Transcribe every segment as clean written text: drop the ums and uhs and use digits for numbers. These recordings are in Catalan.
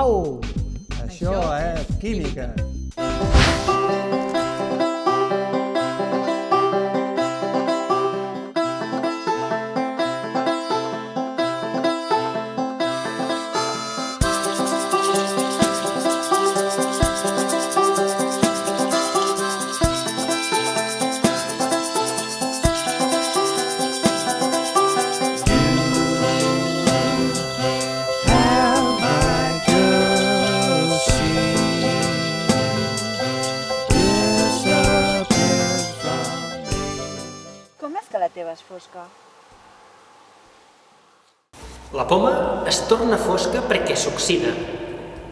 Au! Això és química. Com és que la teva és fosca? La poma es torna fosca perquè s'oxida.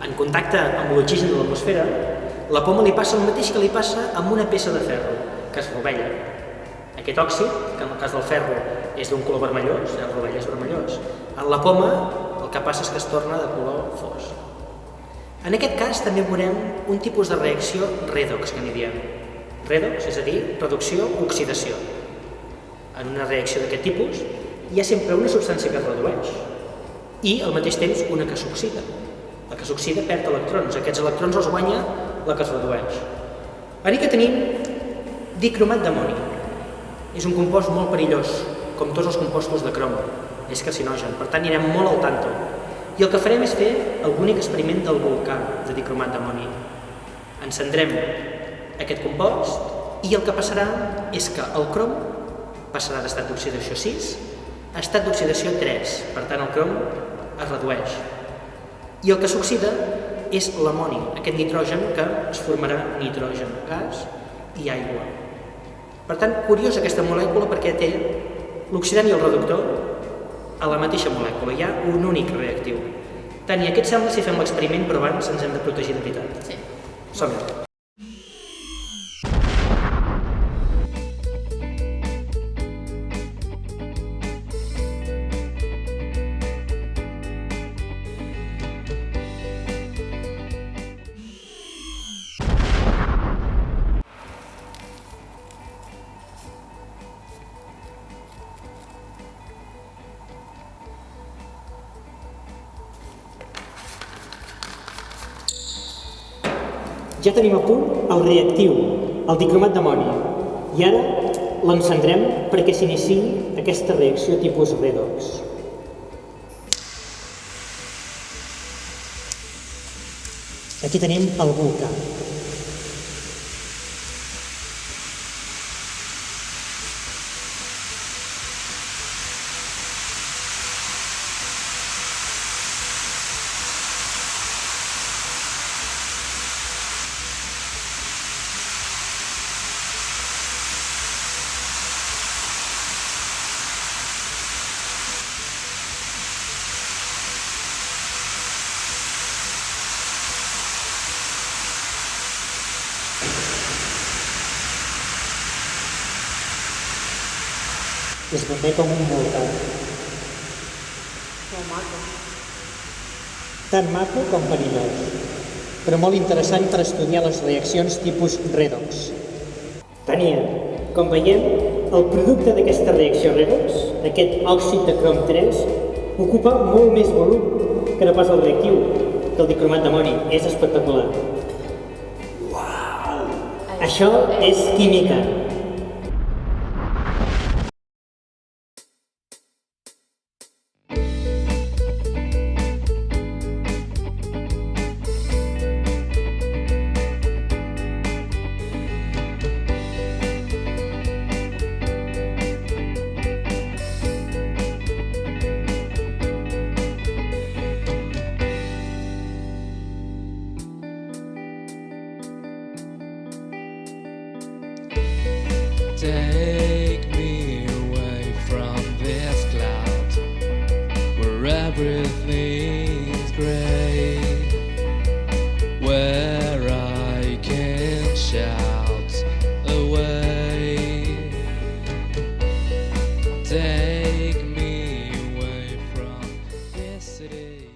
En contacte amb l'oxigen de l'atmosfera, la poma li passa el mateix que li passa amb una peça de ferro, que es rovella. Aquest òxid, que en el cas del ferro és d'un color vermellós, el rovell és vermellós, en la poma el que passa és que es torna de color fosc. En aquest cas també veurem un tipus de reacció redox, que n'hi diem. Redox, és a dir, reducció-oxidació. En una reacció d'aquest tipus hi ha sempre una substància que es redueix i al mateix temps una que s'oxida. La que s'oxida perd electrons, aquests electrons els guanya la que es redueix. Aquí que tenim dicromat d'amoni. És un compost molt perillós, com tots els compostos de crom. És carcinogen, per tant anirem molt al tanto. I el que farem és fer el bonic experiment del volcà de dicromat d'amoni. Encendrem aquest compost i el que passarà és que el crom passarà d'estat d'oxidació 6 a estat d'oxidació 3, per tant el crom es redueix. I el que s'oxida és l'amoni, aquest nitrogen que es formarà nitrogen, gas i aigua. Per tant, curiosa aquesta molècula perquè té l'oxidant i el reductor a la mateixa molècula, hi ha un únic reactiu. Tania, què et sembla si fem l'experiment però abans ens hem de protegir de veritat? Sí. Som-hi. Ja tenim a punt el reactiu, el dicromat d'amoni, i ara l'encendrem perquè s'iniciï aquesta reacció tipus redox. Aquí tenim el volcà. És ben bé com un volcà. Molt maco. Tan maco com perillós, però molt interessant per estudiar les reaccions tipus redox. Tania, com veiem, el producte d'aquesta reacció redox, aquest òxid de crom 3, ocupa molt més volum que no pas el reactiu, que el dicromat d'amoni. És espectacular. Uau! Això és química. Take me away from this cloud where everything's gray, where I can shout away. Take me away from this city.